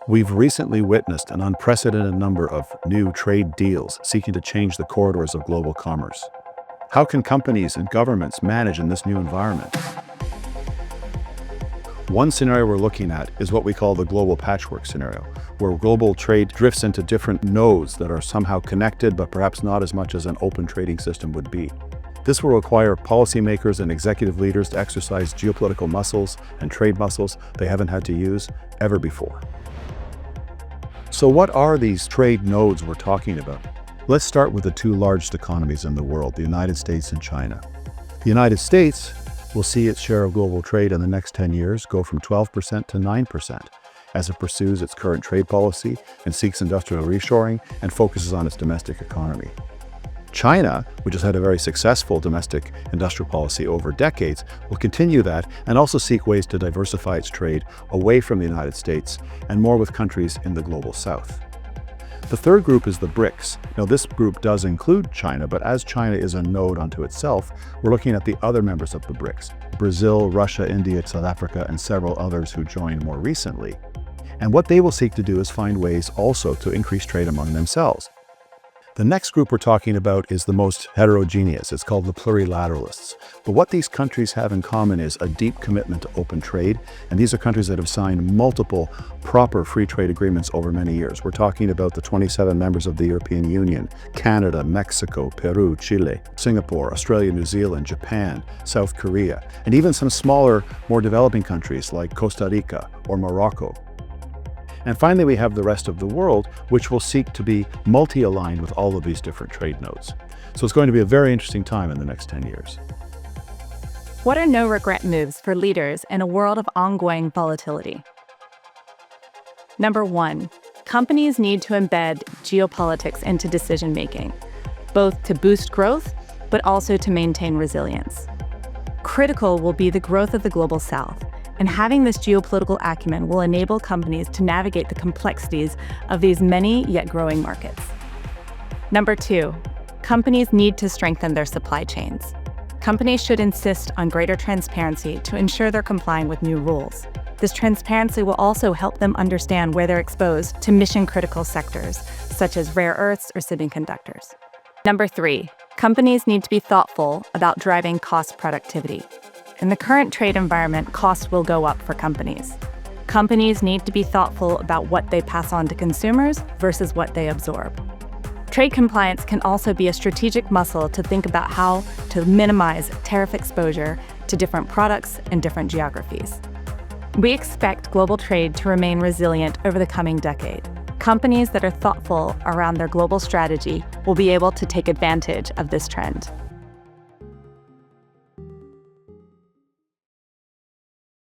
We've recently witnessed an unprecedented number of new trade deals seeking to change the corridors of global commerce. How can companies and governments manage in this new environment? One scenario we're looking at is what we call the global patchwork scenario, where global trade drifts into different nodes that are somehow connected, but perhaps not as much as an open trading system would be. This will require policymakers and executive leaders to exercise geopolitical muscles and trade muscles they haven't had to use ever before. So what are these trade nodes we're talking about? Let's start with the two largest economies in the world, the United States and China. The United States will see its share of global trade in the next 10 years go from 12% to 9% as it pursues its current trade policy and seeks industrial reshoring and focuses on its domestic economy. China, which has had a very successful domestic industrial policy over decades, will continue that and also seek ways to diversify its trade away from the United States and more with countries in the global south. The third group is the BRICS. Now, this group does include China, but as China is a node unto itself, we're looking at the other members of the BRICS: Brazil, Russia, India, South Africa, and several others who joined more recently. And what they will seek to do is find ways also to increase trade among themselves. The next group we're talking about is the most heterogeneous. It's called the plurilateralists. But what these countries have in common is a deep commitment to open trade. And these are countries that have signed multiple proper free trade agreements over many years. We're talking about the 27 members of the European Union, Canada, Mexico, Peru, Chile, Singapore, Australia, New Zealand, Japan, South Korea, and even some smaller, more developing countries like Costa Rica or Morocco. And finally, we have the rest of the world, which will seek to be multi-aligned with all of these different trade nodes. So it's going to be a very interesting time in the next 10 years. What are no-regret moves for leaders in a world of ongoing volatility? Number 1, companies need to embed geopolitics into decision-making, both to boost growth, but also to maintain resilience. Critical will be the growth of the global south, and having this geopolitical acumen will enable companies to navigate the complexities of these many yet growing markets. Number 2, companies need to strengthen their supply chains. Companies should insist on greater transparency to ensure they're complying with new rules. This transparency will also help them understand where they're exposed to mission-critical sectors, such as rare earths or semiconductors. Number 3, companies need to be thoughtful about driving cost productivity. In the current trade environment, costs will go up for companies. Companies need to be thoughtful about what they pass on to consumers versus what they absorb. Trade compliance can also be a strategic muscle to think about how to minimize tariff exposure to different products and different geographies. We expect global trade to remain resilient over the coming decade. Companies that are thoughtful around their global strategy will be able to take advantage of this trend.